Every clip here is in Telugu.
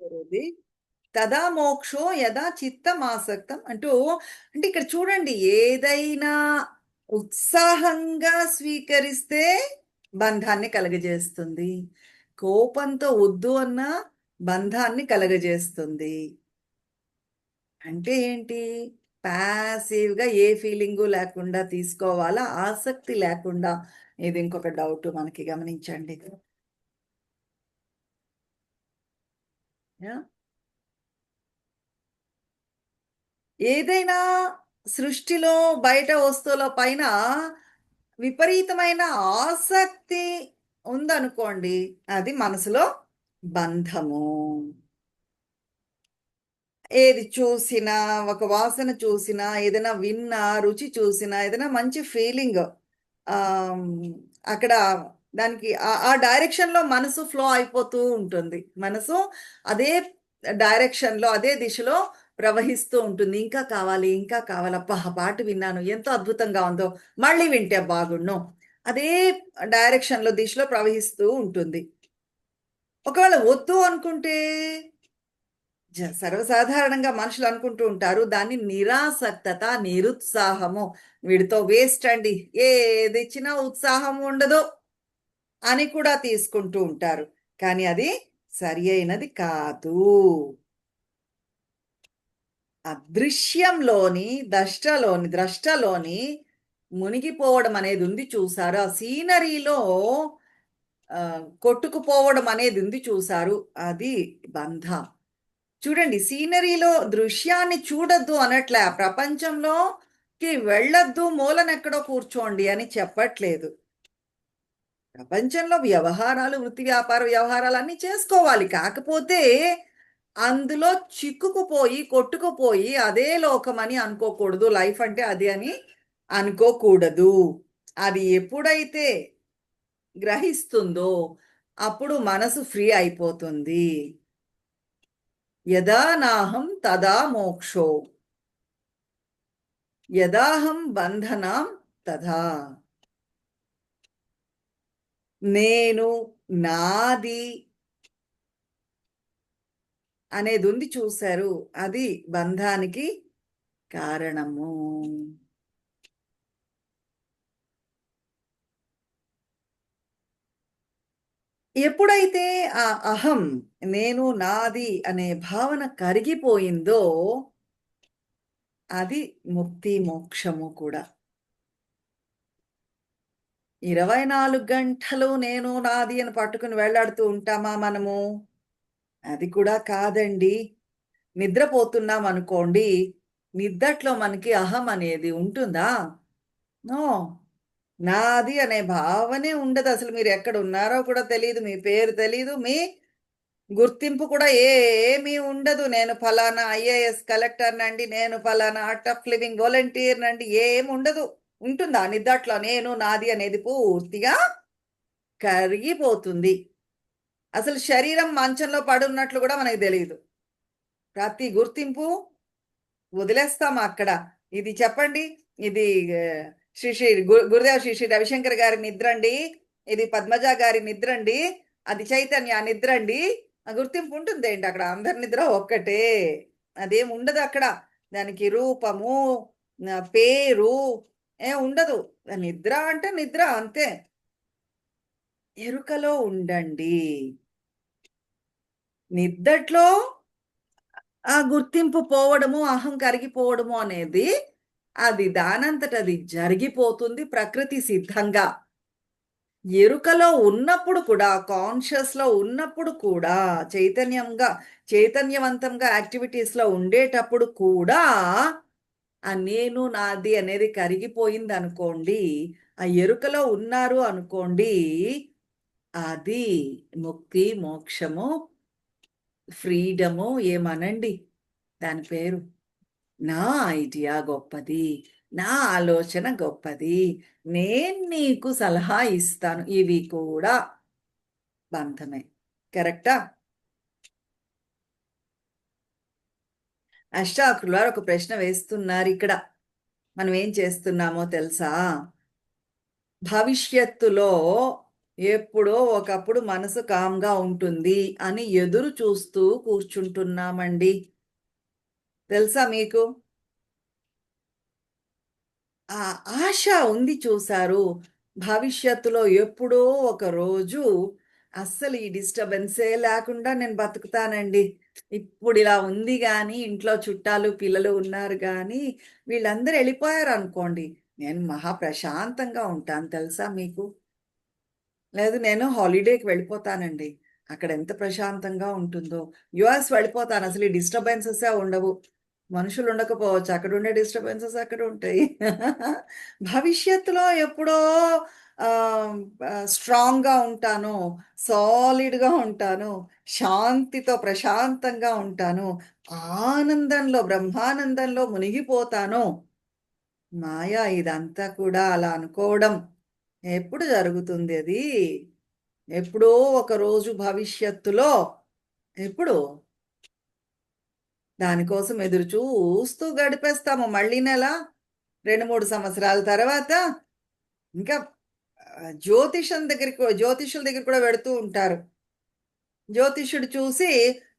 కరోతి తదా మోక్షో యదా చిత్తమాసక్తం అంటూ, అంటే ఇక్కడ చూడండి, ఏదైనా ఉత్సాహంగా స్వీకరిస్తే బంధాన్ని కలగజేస్తుంది. కోపంతో వద్దు అన్న బంధాన్ని కలగజేస్తుంది. అంటే ఏంటి? ప్యాసివ్‌గా ఏ ఫీలింగు లేకుండా తీసుకోవాలా, ఆసక్తి లేకుండా. ఇది ఇంకొక డౌట్ మనకి, గమనించండి. యాహ్! ఏదైనా సృష్టిలో బయట వస్తువుల పైన విపరీతమైన ఆసక్తి ఉందనుకోండి, అది మనసులో బంధము. ఏది చూసినా, ఒక వాసన చూసినా, ఏదైనా విన్నా, రుచి చూసినా, ఏదైనా మంచి ఫీలింగ్ ఆహ్, అక్కడ దానికి ఆ డైరెక్షన్‌లో మనసు ఫ్లో అయిపోతూ ఉంటుంది. మనసు అదే డైరెక్షన్‌లో, అదే దిశలో ప్రవహిస్తూ ఉంటుంది. ఇంకా కావాలి, ఇంకా కావాలి. అబ్బా! ఆ పాట విన్నాను. ఎంతో అద్భుతంగా ఉందో. మళ్ళీ వింటే బాగుండును. అదే డైరెక్షన్‌లో, దిశలో ప్రవహిస్తూ ఉంటుంది. ఒకవేళ వద్దు అనుకుంటే సర్వసాధారణంగా మనుషులు అనుకుంటూ ఉంటారు. దాన్ని నిరాసక్తత, నిరుత్సాహము. వీడితో వేస్ట్ అండి. ఏదిచ్చినా ఉత్సాహం ఉండదు అని కూడా తీసుకుంటూ ఉంటారు. కానీ అది సరి అయినది కాదు. అదృశ్యంలోని ద్రష్టలోని మునిగిపోవడం అనేది ఉంది చూసారా? సీనరీలో కొట్టుకుపోవడం అనేది ఉంది చూసారు? అది బంధం. చూడండి, సీనరీలో దృశ్యాన్ని చూడొద్దు అనట్లే. ప్రపంచంలోకి వెళ్ళొద్దు, మూలనెక్కడో కూర్చోండి అని చెప్పట్లేదు. ప్రపంచంలో వ్యవహారాలు, వృత్తి వ్యాపార వ్యవహారాలన్నీ చేసుకోవాలి. కాకపోతే అందులో చిక్కుకుపోయి, కొట్టుకుపోయి అదే లోకమని అనుకోకూడదు. లైఫ్ అంటే అది అని అనుకోకూడదు. అది ఎప్పుడైతే గ్రహిస్తుందో అప్పుడు మనసు ఫ్రీ అయిపోతుంది. యదా నాహం తదా మోక్షో. యదాహం బంధనాం తథా. నేను, నాది అనేదుంది చూసారు? అది బంధానికి కారణము. ఎప్పుడైతే ఆ అహం, నేను, నాది అనే భావన కరిగిపోయిందో అది ముక్తి, మోక్షము కూడా. 24 గంటలు నేను, నాది అని పట్టుకుని వేళ్లాడుతూ ఉంటామా మనము? అది కూడా కాదండి. నిద్రపోతున్నామనుకోండి, నిద్దట్లో మనకి అహం అనేది ఉంటుందా? నో. నాది అనే భావనే ఉండదసలు. మీరెక్కడున్నారో కూడా తెలీదు. మీ పేరు తెలీదు. మీ గుర్తింపు కూడా ఏమీ ఉండదు. నేను ఫలానా ఐఏఎస్ కలెక్టర్‌నండి, నేను ఫలానా ఆర్ట్ ఆఫ్ లివింగ్ వాలంటీర్‌నండి, ఏముండదు. ఉంటుందా నిద్దట్లో నేను, నాది అనేది పూర్తిగా కరిగిపోతుంది. అసలు శరీరం మంచంలో పడున్నట్లు గూడా మనకు తెలీదు. ప్రతి గుర్తింపు వదిలేస్తామా అక్కడ? ఇది చెప్పండి. ఇది శ్రీ శ్రీ గురుదేవ శ్రీ శ్రీ రవిశంకర్ గారి నిద్రండి. ఇది పద్మజ గారి నిద్రండి. అది చైతన్య నిద్రండి. ఆ గుర్తింపు ఉంటుందేంటి అక్కడ? అందరి నిద్ర ఒక్కటే. అదేం ఉండదక్కడ. దానికి రూపము, పేరు ఉండదు. నిద్ర అంటే నిద్ర అంతే. ఎరుకలో ఉండండి. నిద్దట్లో ఆ గుర్తింపు పోవడము, అహం కరిగిపోవడము అనేది అది దానంతట అది జరిగిపోతుంది ప్రకృతి సిద్ధంగా. ఎరుకలో ఉన్నప్పుడు కూడా, కాన్షియస్‌లో ఉన్నప్పుడు కూడా, చైతన్యవంతంగా యాక్టివిటీస్‌లో ఉండేటప్పుడు కూడా, ఆ నేను, నాది అనేది కరిగిపోయిందనుకోండి, ఆ ఎరుకలో ఉన్నారు అనుకోండి, అది ముక్తి, మోక్షము, ఫ్రీడము ఏమనండి దాని పేరు. నా ఐడియా గొప్పది. నా ఆలోచన గొప్పది. నేను నీకు సలహా ఇస్తాను. ఇవి కూడా బంధమే. కరెక్టా? అష్టావక్రుల వారు ఒక ప్రశ్న వేస్తున్నారిక్కడ. మనం ఏం చేస్తున్నామో తెలుసా? భవిష్యత్తులో ఎప్పుడో ఒకప్పుడు మనసు కామ్‌గా ఉంటుంది అని ఎదురు చూస్తూ కూర్చుంటున్నామండి. తెలుసా మీకు? ఆ ఆశ ఉంది చూసారు. భవిష్యత్తులో ఎప్పుడో ఒక రోజు అస్సలు ఈ డిస్టర్బెన్సే లేకుండా నేను బతుకుతానండి. ఇప్పుడిలా ఉంది గానీ, ఇంట్లో చుట్టాలు, పిల్లలు ఉన్నారు గానీ, వీళ్ళందరూ ఎళ్ళిపోయారనుకోండి, నేను మహా ప్రశాంతంగా ఉంటాను తెలుసా మీకు? లేదు నేను హాలిడేకి వెళ్ళిపోతానండి. అక్కడ ఎంత ప్రశాంతంగా ఉంటుందో. యూఎస్ వెళ్ళిపోతాను. అసలు ఈ డిస్టర్బెన్సెసే ఉండవు. మనుషులు ఉండకపోవచ్చు. అక్కడుండే డిస్టర్బెన్సెస్ అక్కడుంటాయి. భవిష్యత్తులో ఎప్పుడో ఆహ్, స్ట్రాంగ్‌గా ఉంటాను. సాలిడ్‌గా ఉంటాను. శాంతితో ప్రశాంతంగా ఉంటాను. ఆనందంలో, బ్రహ్మానందంలో మునిగిపోతాను. మాయ ఇదంతా కూడా అలా అనుకోవడం. ఎప్పుడు జరుగుతుంది అది? ఎప్పుడో ఒక రోజు భవిష్యత్తులో ఎప్పుడు? దానికోసం ఎదురు చూస్తూ గడిపేస్తాము. మళ్ళీ నెల, 2, 3 సంవత్సరాల తర్వాత ఇంకా జ్యోతిష్యుల దగ్గరికి కూడా వెడుతూ ఉంటారు. జ్యోతిష్యుడు చూసి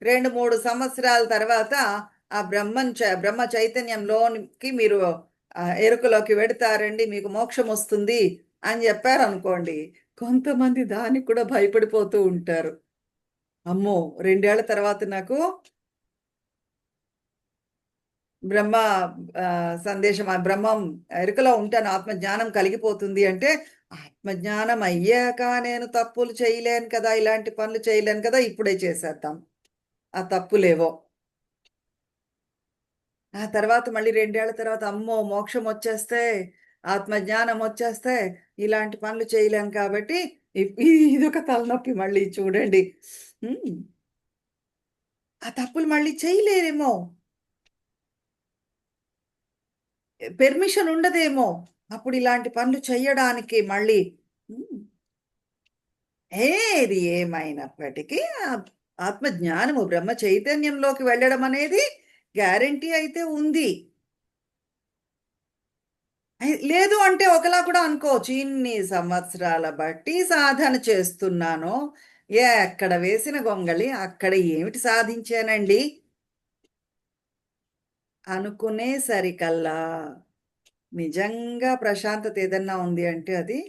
2, 3 సంవత్సరాల తర్వాత ఆ బ్రహ్మ చైతన్యంలోనికి మీరు ఎరుకలోకి వెడతారండి. మీకు మోక్షమొస్తుంది అని జెప్పారనుకోండి. కొంతమంది దానికి కూడా భయపడిపోతూ ఉంటారు. అమ్మో! 2 ఏళ్ల తర్వాత నాకు బ్రహ్మ సందేశం బ్రహ్మం ఎరుకలో ఉంటాను. ఆత్మజ్ఞానం కలిగిపోతుంది అంటే, ఆత్మజ్ఞానం అయ్యాక నేను తప్పులు చేయలేను కదా! ఇలాంటి పనులు చేయలేను కదా! ఇప్పుడే చేసేద్దాం. ఆ తప్పులేవో. ఆ తర్వాత మళ్ళీ 2 ఏళ్ల తర్వాత అమ్మో! మోక్షమొచ్చేస్తే, ఆత్మజ్ఞానమొచ్చేస్తే ఇలాంటి పనులు చేయలేం కాబట్టి ఇదొక తలనొప్పి మళ్ళీ చూడండి. హ్మ్. ఆ తప్పులు మళ్ళీ చేయలేరేమో! పెర్మిషన్ ఉండదేమో! అప్పుడు ఇలాంటి పనులు చెయ్యడానికి మళ్ళీ. హ్మ్. ఏది ఏమైనప్పటికీ ఆత్మ జ్ఞానము, బ్రహ్మ చైతన్యంలోకి వెళ్ళడం అనేది గ్యారంటీ అయితే ఉంది. లేదు అంటే ఒకలా కూడా అనుకోవచ్చు. ఇన్ని సంవత్సరాల బట్టి సాధన చేస్తున్నాను. ఎక్కడ వేసిన గొంగళి అక్కడ ఏమిటి సాధించానండి అనుకునేసరికల్లా నిజంగా ప్రశాంతత ఏదన్నా ఉంది అంటే అది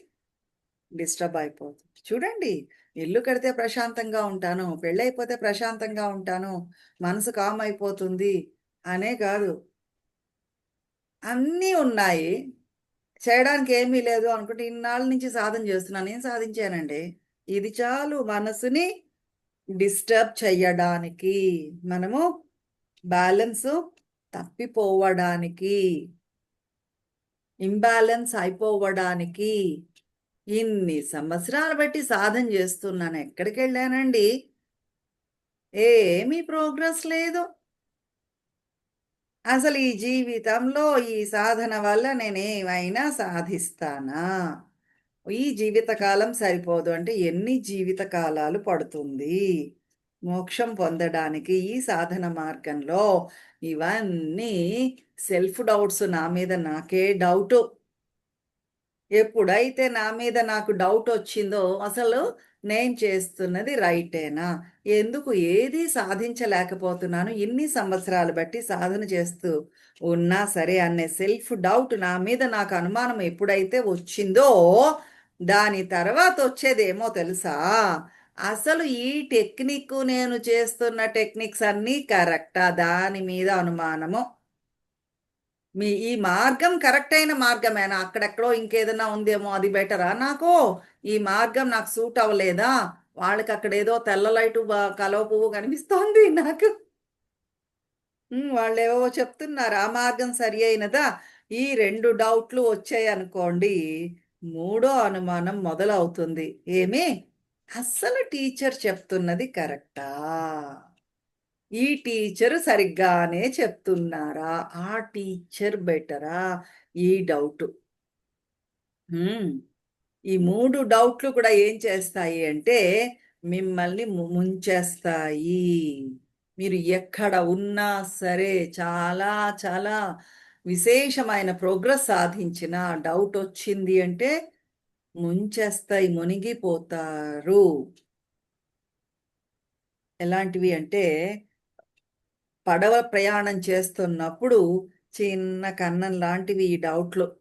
డిస్టర్బ్ అయిపోతుంది. చూడండి, ఇల్లు కడితే ప్రశాంతంగా ఉంటాను. పెళ్లయిపోతే ప్రశాంతంగా ఉంటాను. మనసు కామ్ అయిపోతుంది అనే కాదు. అన్నీ ఉన్నాయి. చేయడానికి ఏమీ లేదు అనుకుంటే ఇన్నాళ్ళ నుంచి సాధన చేస్తున్నాను. ఏం సాధించానండి? ఇది చాలు మనసుని డిస్టర్బ్ చెయ్యడానికి. మనము బ్యాలెన్సు తప్పిపోవడానికి, ఇంబాలెన్స్ అయిపోవడానికి. ఇన్ని సంవత్సరాలు బట్టి సాధన చేస్తున్నాను. ఎక్కడికెళ్ళానండి? ఏమీ ప్రోగ్రెస్ లేదు. అసలు ఈ జీవితంలో ఈ సాధన వల్ల నేనేమైనా సాధిస్తానా? ఈ జీవితకాలం సరిపోదు. అంటే ఎన్ని జీవిత కాలాలు పడుతుంది? మోక్షం పొందడానికి ఈ సాధన మార్గంలో ఇవన్నీ సెల్ఫ్ డౌట్స్ నా మీద నాకే డౌటు. ఎప్పుడైతే నా మీద నాకు డౌటొచ్చిందో, అసలు నేను చేస్తున్నది రైటేనా? ఎందుకు ఏది సాధించలేకపోతున్నాను, ఇన్ని సంవత్సరాలు బట్టి సాధన చేస్తూ ఉన్నా సరే అనే సెల్ఫ్ డౌట్ నా మీద నాకు అనుమానం ఎప్పుడైతే వచ్చిందో, దాని తర్వాతొచ్చేదేమో తెలుసా? అసలు ఈ నేను చేస్తున్న టెక్నిక్స్ అన్నీ కరెక్టా? దాని మీద అనుమానము. ఈ మార్గం కరెక్ట్ అయిన మార్గమేనా? అక్కడెక్కడో ఇంకేదన్నా ఉందేమో అది బెటరా నాకు? ఈ మార్గం నాకు సూట్ అవ్వలేదా? వాళ్ళకక్కడేదో తెల్ల లైటు కలువ పువ్వు కనిపిస్తోంది నాకు. వాళ్ళేవేవో చెప్తున్నారు. ఆ మార్గం సరి అయినదా? ఈ 2 డౌట్‌లు వచ్చాయనుకోండి, మూడో అనుమానం మొదలవుతుంది. ఏమి? అస్సలు టీచర్ చెప్తున్నది కరెక్టా? ఈ టీచరు సరిగ్గానే చెప్తున్నారా? ఆ టీచర్ బెటరా? ఈ డౌటు. హ్మ్. ఈ 3 డౌట్‌లు కూడా ఏం చేస్తాయి అంటే, మిమ్మల్ని ముంచేస్తాయి. మీరు ఎక్కడ ఉన్నా సరే, చాలా చాలా విశేషమైన ప్రోగ్రెస్ సాధించిన డౌటొచ్చింది అంటే, ముంచేస్తాయి, మునిగిపోతారు. ఎలాంటివి అంటే పడవ ప్రయాణం చేస్తున్నప్పుడు చిన్న కన్నం లాంటివి ఈ డౌట్లు.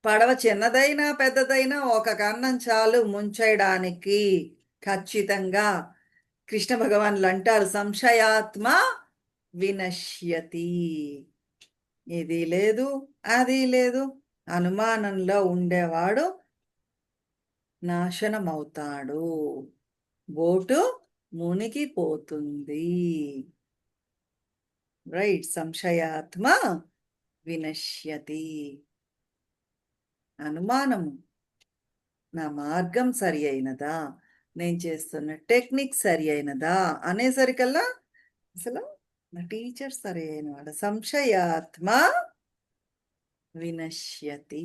పడవ చిన్నదైనా పెద్దదైనా ఒక కన్నం చాలు ముంచేయడానికి. ఖచ్చితంగా కృష్ణ భగవానులు అంటారు, సంశయాత్మ వినశ్యతి. ఇది లేదు, అది లేదు, అనుమానంలో ఉండేవాడు నాశనమవుతాడు. బోటు మునిగిపోతుంది. రైట్, సంశయాత్మ వినశ్యతి. అనుమానము, నా మార్గం సరి అయినదా, నేను చేస్తున్న టెక్నిక్ సరి అయినదా అనేసరికల్లా అసలు నా టీచర్ సరి అయినవాడు. సంశయాత్మ వినశ్యతి.